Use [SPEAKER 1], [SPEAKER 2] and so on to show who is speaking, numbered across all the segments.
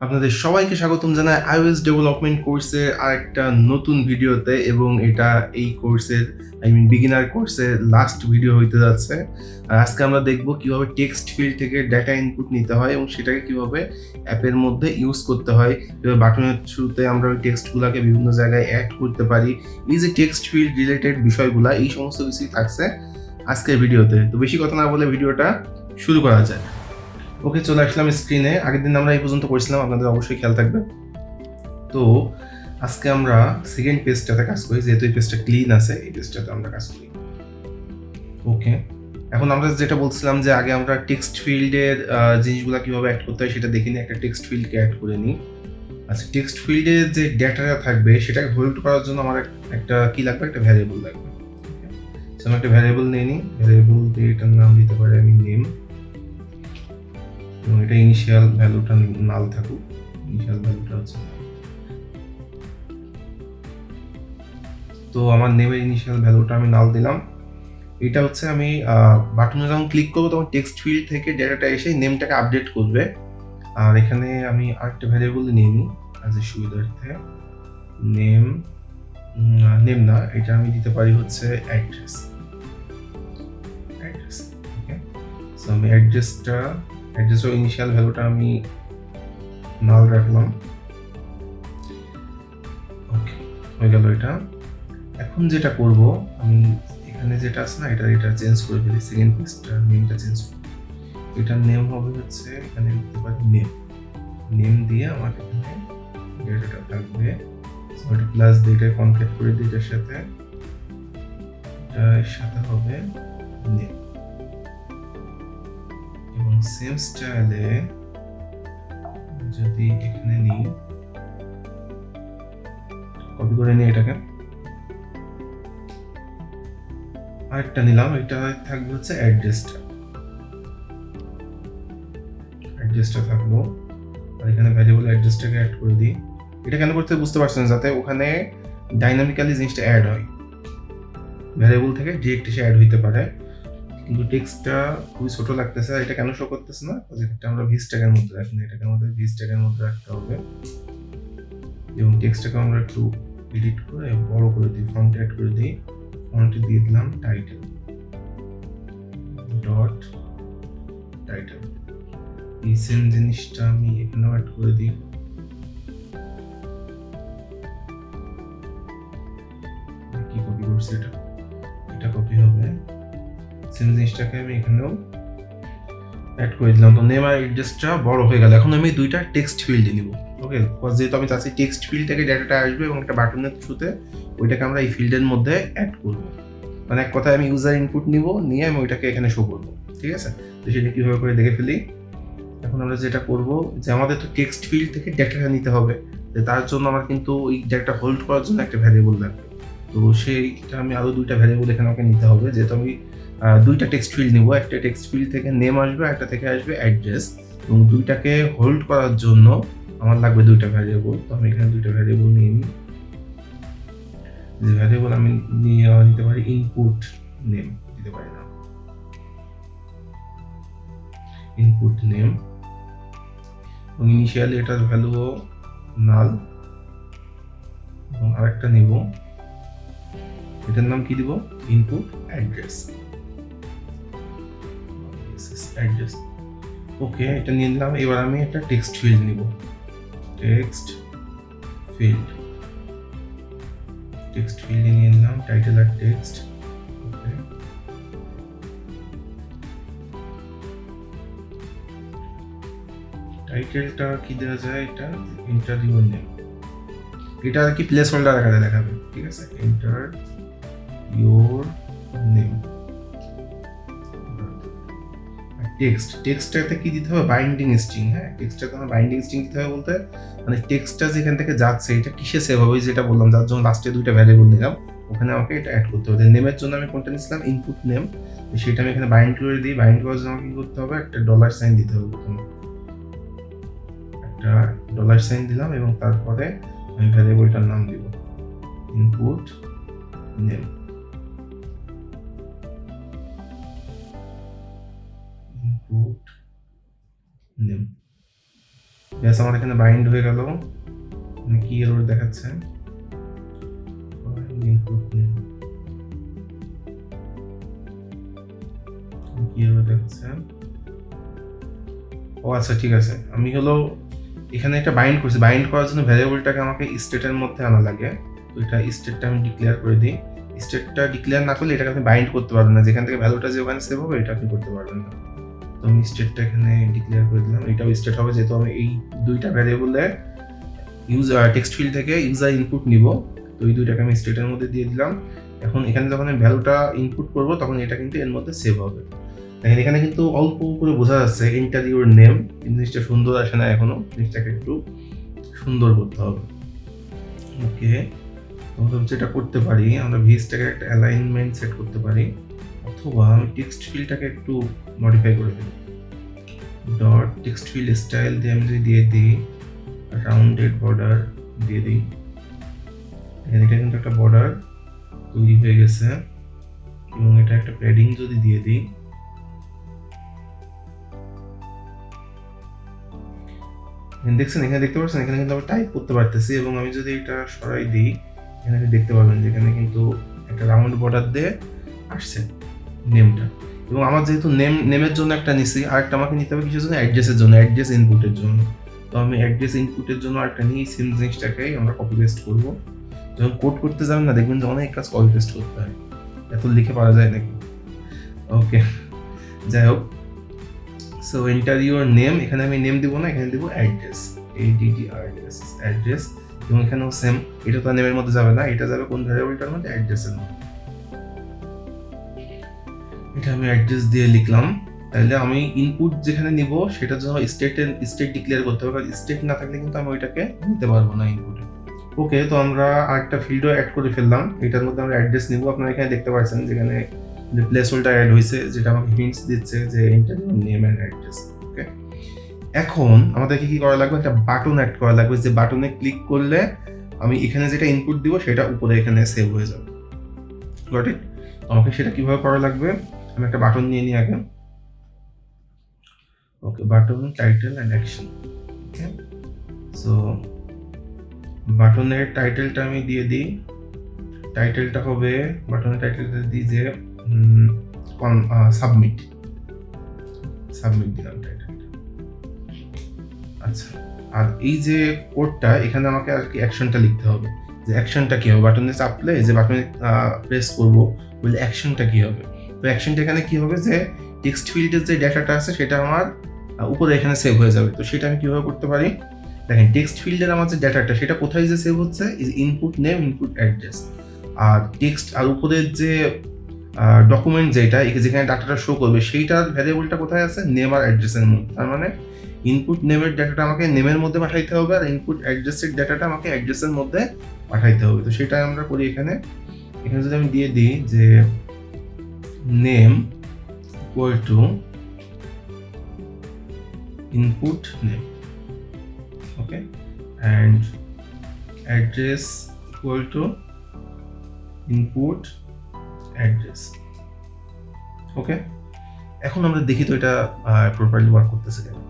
[SPEAKER 1] আপনাদের সবাইকে স্বাগতম জানাই iOS ডেভেলপমেন্ট কোর্সের আরেকটা নতুন ভিডিওতে এবং এটা এই কোর্সের বিগিনার কোর্সের লাস্ট ভিডিও হইতে যাচ্ছে। আর আজকে আমরা দেখব কিভাবে টেক্সট ফিল্ড থেকে ডেটা ইনপুট নিতে হয় এবং সেটাকে কিভাবে অ্যাপের মধ্যে ইউজ করতে হয়। কিভাবে বাটনের থ্রুতে আমরা ওই টেক্সটগুলোকে বিভিন্ন জায়গায় অ্যাড করতে পারি। এই যে টেক্সট ফিল্ড রিলেটেড বিষয়গুলা এই সমস্ত কিছুই থাকছে আজকের ভিডিওতে। তো বেশি কথা না বলে ভিডিওটা শুরু করা যায়। ওকে, চলে আসলাম স্ক্রিনে। আগের দিন আমরা এই পর্যন্ত করেছিলাম, আপনাদের অবশ্যই খেয়াল থাকবে। তো আজকে আমরা সেকেন্ড পেজটাতে কাজ করি, যেহেতু এই পেজটা ক্লিন আছে, এই পেজটাতে আমরা কাজ করি। ওকে, এখন আমরা যেটা বলছিলাম যে আগে আমরা টেক্সট ফিল্ডের জিনিসগুলো কিভাবে অ্যাড করতে হয় সেটা দেখে নিই। একটা টেক্সট ফিল্ডকে অ্যাড করে নিই। আচ্ছা, টেক্সট ফিল্ডে যে ডেটাটা থাকবে সেটাকে হোল্ড করার জন্য আমার একটা কি লাগবে, একটা ভ্যারিয়েবল লাগবে। আমি একটা ভ্যারিয়েবল নিয়ে নিই। ভ্যারিয়েবল দিয়ে এটার নাম দিতে পারি আমি নেম, এবং এটা ইনিশিয়াল ভ্যালুটা নাল থাকুক। ইনিশিয়াল ভ্যালুটা হচ্ছে, তো আমার নেমের ইনিশিয়াল ভ্যালুটা আমি নাল দিলাম। এটা হচ্ছে আমি বাটনে যখন ক্লিক করবো তখন টেক্সট ফিল্ড থেকে ডেটাটা এসে নেমটাকে আপডেট করবে। আর এখানে আমি আরেকটা ভ্যারিয়েবল নিয়ে নিই অ্যাজ এ সুবিধার্থে। নেম নেম না, এটা আমি দিতে পারি হচ্ছে অ্যাড্রেস। ওকে, সো আমি অ্যাড্রেসের ইনিশিয়াল ভ্যালুটা আমি নাল রাখলাম। ওকে, হয়ে গেল এটা। এখন যেটা করব, আমি এখানে যেটা আছে না, এটা চেঞ্জ করে ফেলি। সেকেন্ড পেজটা নেমটা চেঞ্জ করব। এটার নেম হবে হচ্ছে, এখানে লিখতে পারি নেম দিয়ে আমার এখানে ডেটাটা থাকবে। ওটা প্লাস দিয়ে এটা কনক্যাট করে দিই, এটার সাথে হবে নেম। এবং সেম স্টাইলে যদি এখানে নিই, কপি করে নিই এটাকে, আরেকটা নিলাম। এটা থাকবে হচ্ছে অ্যাড্রেসটা থাকলো। আর এখানে ভ্যারিয়েবল অ্যাড্রেসটাকে অ্যাড করে দিই। এটা কেন করতে বুঝতে পারছেন, যাতে ওখানে ডাইনামিক্যালি জিনিসটা অ্যাড হয়, ভ্যারিয়েবল থেকে ডিরেক্ট এসে অ্যাড হইতে পারে। কিন্তু টেক্সটটা খুবই ছোট লাগতেছে। আর এটা কেন শো করতেছে না, এটা আমরা ভিজ ট্যাগের মধ্যে রাখি না, এটাকে আমাদের ভিজ ট্যাগের মধ্যে রাখতে হবে। এবং টেক্সটটাকে আমরা একটু এডিট করে বড় করে দিই, ফন্ট অ্যাড করে দিই। ফন্টে দিয়ে দিলাম টাইটেল ডট টাইটেল। এই সেম জিনিসটা আমি এখানেও অ্যাড করে দিই। কি কপি করছি, এটা কপি হবে। সেম জিনিসটাকে আমি এখানেও অ্যাড করে দিলাম। তো নেম আর অ্যাড্রেসটা বড় হয়ে গেল। এখন আমি দুইটা টেক্সট ফিল্ডে নিব। ওকে, যেহেতু আমি চাচ্ছি টেক্সট ফিল্ড থেকে ডেটাটা আসবে এবং একটা বাটনের থ্রুতে ওইটাকে আমরা এই ফিল্ডের মধ্যে অ্যাড করব। মানে এক কথায় আমি ইউজার ইনপুট নিয়ে আমি ওইটাকে এখানে শো করবো। ঠিক আছে, তো সেটা কীভাবে করে দেখে ফেলি। এখন আমরা যেটা করব, যে আমাদের তো টেক্সট ফিল্ড থেকে ডেটাটা নিতে হবে, তার জন্য আমার কিন্তু ওই ডেটাটা হোল্ড করার জন্য একটা ভ্যারিয়েবল লাগবে। তো সেইটা আমি আরও দুইটা ভ্যারিয়েবল এখানে আমাকে নিতে হবে। যেহেতু আমি দুইটা টেক্সট ফিল্ড নিব, একটা টেক্সট ফিল্ড থেকে নেম আসবে, একটা থেকে আসবে অ্যাড্রেস, এবং দুইটাকে হোল্ড করার জন্য আমার লাগবে দুইটা ভ্যারিয়েবল। তো আমি এখানে দুইটা ভ্যারিয়েবল নিয়ে নিই। যে ভ্যারিয়েবল আমি নিতে পারি ইনপুট নেম দিতে পারি না, ইনপুট নেম, এবং ইনিশিয়ালি এটার ভ্যালু নাল। এবং আরেকটা নিব, এটার নাম কি দিব, ইনপুট অ্যাড্রেস। ওকে, এটা নিয়ে নিলাম। এবার আমি একটা টেক্সট ফিল্ড নিব, টেক্সট ফিল্ড নিয়ে নিলাম, টাইটেল আর টেক্সট। ওকে, টাইটেলটা কি দেওয়া যায়, এটা এন্টার ইউর নেম, এটা আর কি প্লেস হোল্ডার আকারে দেখাবে। ঠিক আছে, এন্টার ইউর নেম। টেক্সটটাতে কি দিতে হবে, বাইন্ডিং স্ট্রিং। হ্যাঁ, টেক্সটটাতে আমার বাইন্ডিং স্ট্রিং দিতে হবে, বলতে মানে টেক্সটটা যেখান থেকে যাচ্ছে এটা কিসে সেভ হবে, যেটা বললাম, যার জন্য লাস্টে দুইটা ভ্যারিয়েবল নিলাম, ওখানে আমাকে এটা অ্যাড করতে হবে। নেমের জন্য আমি কোনটা নিয়েছিলাম, ইনপুট নেম, সেটা আমি এখানে বাইন্ড করে দিই। বাইন্ড করার জন্য কি করতে হবে, একটা ডলার সাইন দিতে হবে। প্রথমে একটা ডলার সাইন দিলাম এবং তারপরে আমি ভ্যারিয়েবলটার নাম দিব ইনপুট নেম। ব্যাস আমার এখানে বাইন্ড হয়ে গেল। কি এরর দেখাচ্ছে? কি এরর দেখাচ্ছে? ও আচ্ছা, ঠিক আছে। আমি হলো এখানে একটা বাইন্ড করছি। বাইন্ড করার জন্য ভ্যারিয়েবলটাকে আমাকে স্টেটের মধ্যে আনা লাগে। তো এটা স্টেটটা আমি ডিক্লেয়ার করে দিই। স্টেটটা ডিক্লেয়ার না করলে এটাকে আপনি বাইন্ড করতে পারবেন না। যেখান থেকে ভ্যালুটা যে ওখানে সেভ হবে এটা আপনি করতে পারবেন না। তো আমি স্টেটটা এখানে ডিক্লেয়ার করে দিলাম। এটাও স্টেট হবে, যেহেতু আমি এই দুইটা ভ্যারিয়েবলে ইউজার টেক্সট ফিল্ড থেকে ইউজার ইনপুট নিব। তো এই দুইটাকে আমি স্টেটের মধ্যে দিয়ে দিলাম। এখন এখানে যখন আমি ভ্যালুটা ইনপুট করব তখন এটা কিন্তু এর মধ্যে সেভ হবে। দেখেন এখানে কিন্তু অল্প করে বোঝা যাচ্ছে এন্টার ইউর নেম, কিন্তু জিনিসটা সুন্দর আসে না এখনো। জিনিসটাকে একটু সুন্দর করতে হবে। ওকে, আমরা যেটা করতে পারি, আমরা ভিএসটাকে একটা অ্যালাইনমেন্ট সেট করতে পারি, অথবা আমি টেক্সট ফিল্ডটাকে একটু মডিফাই করে দিই। ডট টেক্সট ফিল্ড স্টাইল দিয়ে আমি যদি দিয়ে দিই রাউন্ডেড বর্ডার দিয়ে দিই, এটা কিন্তু একটা বর্ডার তৈরি হয়ে গেছে। এবং এটা একটা প্যাডিং যদি দিয়ে দিই, দেখছেন এখানে দেখতে পাচ্ছেন এখানে কিন্তু আমরা টাইপ করতে পারতেছি। এবং আমি যদি এটা সরাই দিই, এখানে দেখতে পাবেন যে এখানে কিন্তু একটা রাউন্ড বর্ডার দিয়ে আসছে নেমটা। এবং আমার যেহেতু নেমের জন্য একটা নিছি, আরেকটা আমাকে নিতে হবে কিছুর জন্য, অ্যাড্রেসের জন্য, অ্যাড্রেস ইনপুটের জন্য। তো আমি অ্যাড্রেস ইনপুটের জন্য আরেকটা নিই, সেম জিনিসটাকেই আমরা কপি পেস্ট করবো। যখন কোড করতে যাবেন না, দেখবেন যে অনেক কাজ কপি পেস্ট করতে হয়, এত লিখে পারা যায় নাকি। ওকে, যাই হোক, সো এন্টার ইউর নেম, এখানে আমি নেম দিব না, এখানে দিব অ্যাড্রেস, ADDRES অ্যাড্রেস। এবং এখানেও সেম, এটা তো নেমের মধ্যে যাবে না, এটা যাবে কোন ভ্যারিয়েবলটার মধ্যে? অ্যাড্রেসের মধ্যে। এটা আমি অ্যাড্রেস দিয়ে লিখলাম। তাহলে আমি ইনপুট যেখানে নিব সেটার জন্য স্টেট ডিক্লেয়ার করতে হবে, কারণ স্টেট না থাকলে কিন্তু আমি ওইটাকে নিতে পারবো না ইনপুটে। ওকে, তো আমরা আরেকটা ফিল্ডও অ্যাড করে ফেললাম। এটার মধ্যে আমরা অ্যাড্রেস নিব। আপনারা এখানে দেখতে পাচ্ছেন যেখানে যে প্লেসহোল্ডার অ্যাড হয়েছে, যেটা আমাকে হিন্টস দিচ্ছে যে enter your name and address. Okay, এখন আমাদেরকে কি করা লাগবে? একটা বাটন অ্যাড করা লাগবে, যে বাটনে ক্লিক করলে আমি এখানে যেটা ইনপুট দিব সেটা উপরে এখানে সেভ হয়ে যাবে। Got it? আমাকে সেটা কিভাবে করা লাগবে? আমি একটা বাটন নিয়ে নিই আগে। Okay, button title and action. Okay, so বাটনের টাইটেলটা আমি দিয়ে দিই। টাইটেলটা হবে, বাটনের টাইটেলটা দিই যে সাবমিট দিলাম টাইটেলটা। আচ্ছা, আর এই যে কোডটা, এখানে আমাকে আর কি অ্যাকশনটা লিখতে হবে, যে অ্যাকশনটা কি হবে। বাটনে চাপলে, যে বাটনে প্রেস করবো বলে অ্যাকশনটা কি হবে। তো অ্যাকশনটা এখানে কি হবে, যে টেক্সট ফিল্ডের যে ডেটাটা আছে সেটা আমার উপরে এখানে সেভ হয়ে যাবে। তো সেটা আমি কিভাবে করতে পারি? দেখেন, টেক্সট ফিল্ডের আমার যে ডেটাটা সেটা কোথায় যে সেভ হচ্ছে, is input name, input address. আর টেক্সট আর উপরের যে ডকুমেন্ট যেটা যেখানে ডাটাটা শো করবে সেইটার ভ্যারিয়েবলটা কোথায় আছে? নেম আর অ্যাড্রেসের মধ্যে। তার মানে ইনপুট নেমের ডাটাটা আমাকে নেমের মধ্যে পাঠাইতে হবে, আর ইনপুট অ্যাড্রেসের ডাটাটা আমাকে অ্যাড্রেসের মধ্যে পাঠাইতে হবে। তো সেটাই আমরা করি এখানে। এখানে যদি আমি দিয়ে দিই যে name equal to input name, okay, and address equal to input address, okay. এখন আমরা দেখি তো এটা প্রপারলি ওয়ার্ক করতেছে কিনা।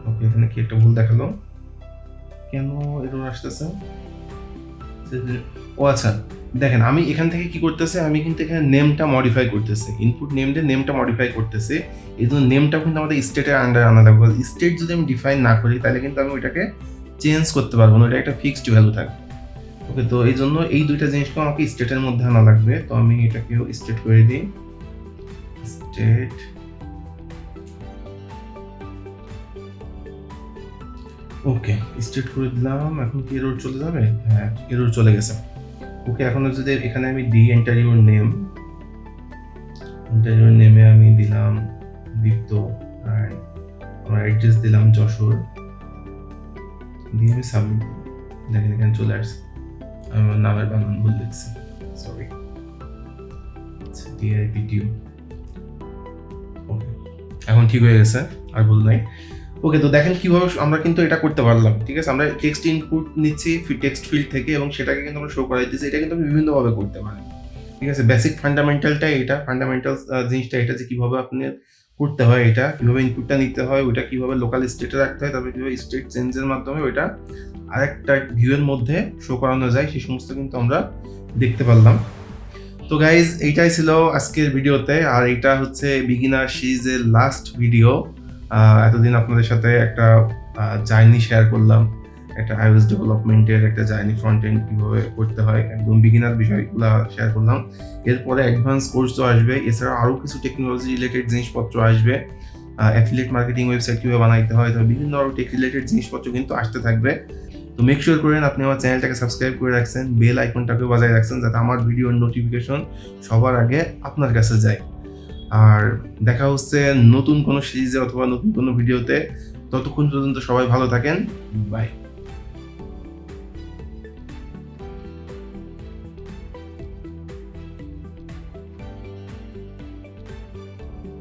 [SPEAKER 1] ওকে, এখানে কি একটা ভুল দেখালো, কেন এরর আসতেছে? ও আচ্ছা, দেখেন আমি এখান থেকে কি করতেছে, আমি কিন্তু এখানে নেমটা মডিফাই করতেছি, ইনপুট নেম দিয়ে নেমটা মডিফাই করতেছি। এই জন্য নেমটা কিন্তু আমাদের স্টেটের আন্ডারে আনা লাগবে। স্টেট যদি আমি ডিফাইন না করি তাহলে কিন্তু আমি ওইটাকে চেঞ্জ করতে পারবো না, ওইটা একটা ফিক্সড ভ্যালু থাকবে। ওকে, তো এই জন্য এই দুইটা জিনিসকে আমাকে স্টেটের মধ্যে আনা লাগবে। তো আমি এটাকেও স্টেট করে দিই, স্টেট। ওকে, স্টেট করে দিলাম। এখন কি এরর চলে যাবে? হ্যাঁ, এরর চলে গেছে। ওকে, এখন যদি এখানে আমি দিই enter your name, enter your নেমে আমি দিলাম দীপ্ত, আর আমার অ্যাড্রেস দিলাম যশোর, দিয়ে আমি সাবমিট। দেখেন এখানে চলে আসছে। আমি আমার নামের বানান ভুল লিখছি, সরি। DIPTU। ওকে, এখন ঠিক হয়ে গেছে, আর ভুল নাই। ওকে, তো দেখেন কিভাবে আমরা কিন্তু এটা করতে পারলাম। ঠিক আছে, আমরা টেক্সট ইনপুট নিচ্ছি টেক্সট ফিল্ড থেকে, এবং সেটাকে কিন্তু আমরা শো করাইতেছি। এটা কিন্তু আপনি বিভিন্নভাবে করতে পারেন। ঠিক আছে, বেসিক ফান্ডামেন্টালটা এটা, ফান্ডামেন্টাল জিনিসটা এটা, যে কিভাবে আপনি করতে হয়, এটা কিভাবে ইনপুটটা নিতে হয়, ওইটা কিভাবে লোকাল স্টেটে রাখতে হয়, তারপরে কিভাবে স্টেট চেঞ্জের মাধ্যমে ওইটা আরেকটা ভিউয়ের মধ্যে শো করানো যায়, সেই সমস্ত কিন্তু আমরা দেখতে পারলাম। তো গাইজ এইটাই ছিল আজকের ভিডিওতে, আর এটা হচ্ছে বিগিনার সিরিজের লাস্ট ভিডিও। এতদিন আপনাদের সাথে একটা জার্নি শেয়ার করলাম, একটা iOS ডেভেলপমেন্টের একটা জার্নি, ফ্রন্ট এন্ড কীভাবে করতে হয়, একদম বিগিনার বিষয়গুলো শেয়ার করলাম। এরপরে অ্যাডভান্স কোর্সও আসবে, এছাড়াও আরও কিছু টেকনোলজি রিলেটেড জিনিসপত্র আসবে, অ্যাফিলিয়েট মার্কেটিং ওয়েবসাইট কীভাবে বানাইতে হয়, তো বিভিন্ন আরও টেক রিলেটেড জিনিসপত্র কিন্তু আসতে থাকবে। তো মেক শিওর করেন আপনি আমার চ্যানেলটাকে সাবস্ক্রাইব করে রাখছেন, বেল আইকনটাকে বাজায় রাখছেন, যাতে আমার ভিডিওর নোটিফিকেশন সবার আগে আপনার কাছে যায়। আর দেখা হচ্ছে নতুন কোনো সিরিজে অথবা নতুন কোনো ভিডিওতে। ততক্ষণ পর্যন্ত সবাই ভালো থাকেন, বাই।